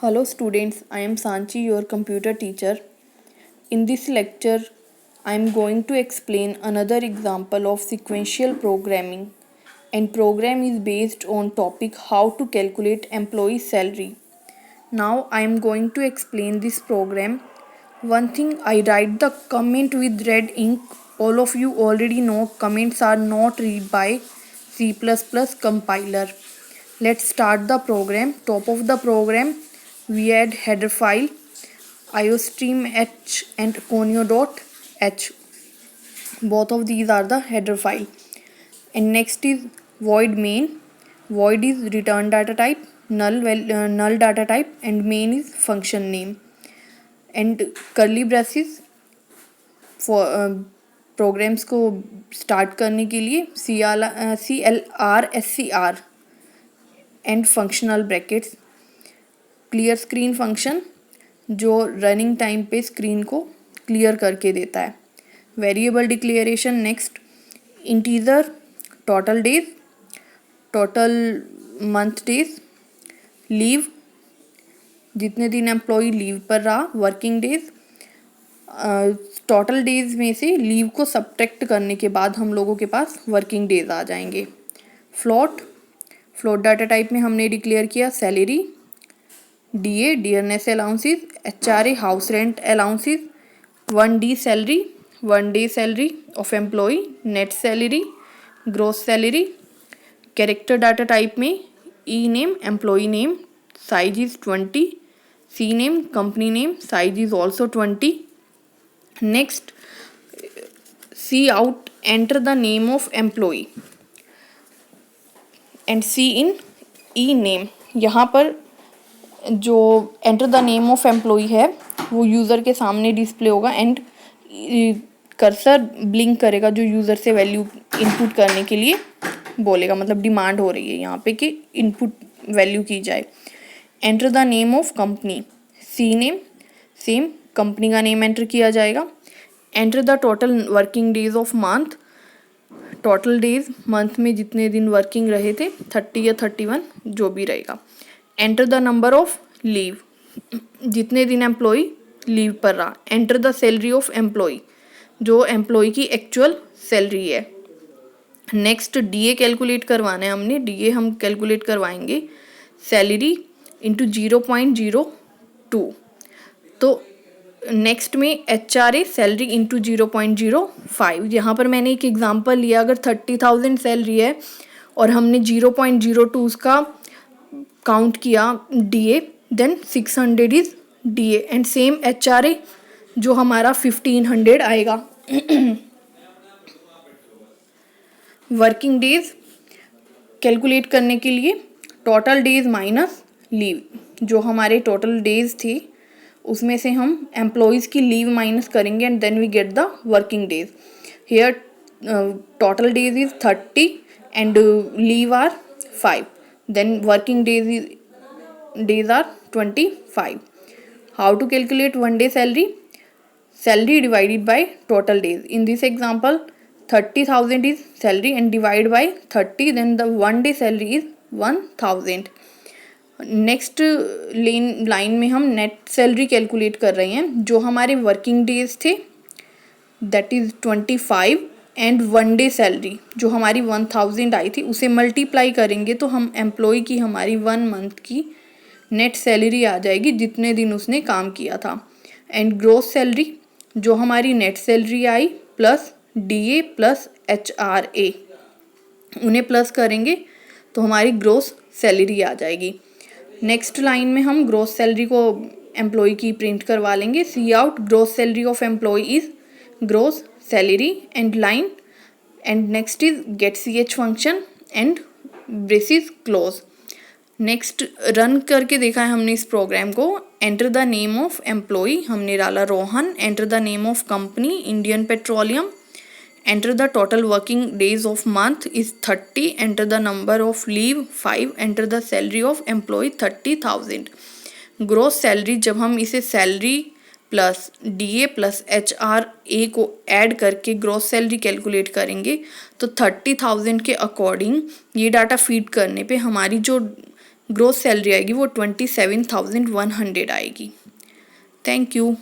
Hello students, I am Sanchi, your computer teacher. In this lecture, I am going to explain another example of sequential programming, and program is based on topic how to calculate employee salary. Now I am going to explain this program. One thing, I write the comment with red ink. All of you already know comments are not read by C++ compiler. Let's start the program. Top of the program, we add header file iostream.h and conio.h. Both of these are the header file. And next is void main. Void is return data type, null data type, and main is function name. And curly braces for programs को start करने के लिए CLR and functional brackets. Clear screen function जो running time पे screen को clear करके देता है. Variable declaration. Next integer total days, total month days, leave जितने दिन एम्प्लॉय लीव पर रहा, वर्किंग डेज. टोटल डेज में से लीव को सब्ट्रैक्ट करने के बाद हम लोगों के पास वर्किंग डेज आ जाएंगे. फ्लोट डाटा टाइप में हमने डिक्लेयर किया salary, DA dearness allowances, HRA house rent allowances, 1D salary, 1 day salary of employee, net salary, gross salary. Character data type में E name employee name, size is 20, C name company name, size is also 20. Next C out enter the name of employee and C in E name. यहाँ पर जो enter the name of employee है वो user के सामने display होगा and cursor blink करेगा जो यूज़र से वैल्यू इनपुट करने के लिए बोलेगा. मतलब डिमांड हो रही है यहाँ पे कि इनपुट वैल्यू की जाए. Enter the name of company, C name same company का नेम एंटर किया जाएगा. Enter the total working days of month, total days month में जितने दिन वर्किंग रहे थे 30 या 31 जो भी रहेगा. Enter the number of leave, जितने दिन एम्प्लॉय लीव पर रहा. Enter the salary of employee, जो एम्प्लॉय की एक्चुअल सैलरी है. नेक्स्ट DA कैलकुलेट करवाना है हमने. DA हम कैलकुलेट करवाएंगे सैलरी इंटू 0.02. तो नेक्स्ट में HRA सैलरी इंटू 0.05. यहाँ पर मैंने एक एग्जांपल लिया. अगर 30,000 सैलरी है और हमने 0.02 उसका काउंट किया DA, then 600 is DA and same HRA जो हमारा 1500 आएगा. वर्किंग डेज कैलकुलेट करने के लिए टोटल डेज माइनस लीव, जो हमारे टोटल डेज थे उसमें से हम एम्प्लॉयज़ की लीव माइनस करेंगे and then we get the working days. Here total days is 30 and leave are 5. then working days are 25. How to calculate 1 day salary? Salary divided by total days. In this example 30,000 is salary and divide by 30, then the 1 day salary is 1,000. Next line में हम net salary calculate कर रहे हैं. जो हमारे working days थे that is 25 and 1 day salary जो हमारी 1,000 आई थी उसे मल्टीप्लाई करेंगे तो हम एम्प्लॉय की हमारी 1 मंथ की नेट सैलरी आ जाएगी जितने दिन उसने काम किया था. एंड ग्रॉस सैलरी जो हमारी नेट सैलरी आई प्लस DA प्लस HRA उन्हें प्लस करेंगे तो हमारी ग्रॉस सैलरी आ जाएगी. नेक्स्ट लाइन में हम ग्रॉस सैलरी को एम्प्लॉय की प्रिंट करवा लेंगे. C out gross salary of employee is gross salary end line. And next is get CH function and braces close. Next run करके देखा है हमने इस प्रोग्राम को. Enter the name of employee हमने डाला Rohan. Enter the name of company Indian Petroleum. Enter the total working days of month is 30. Enter the number of leave 5. Enter the salary of employee 30,000. Gross salary जब हम इसे salary plus DA plus HRA को add करके gross salary calculate करेंगे तो 30,000 के according ये data feed करने पे हमारी जो ग्रोस सैलरी आएगी वो 27,100 आएगी। Thank you.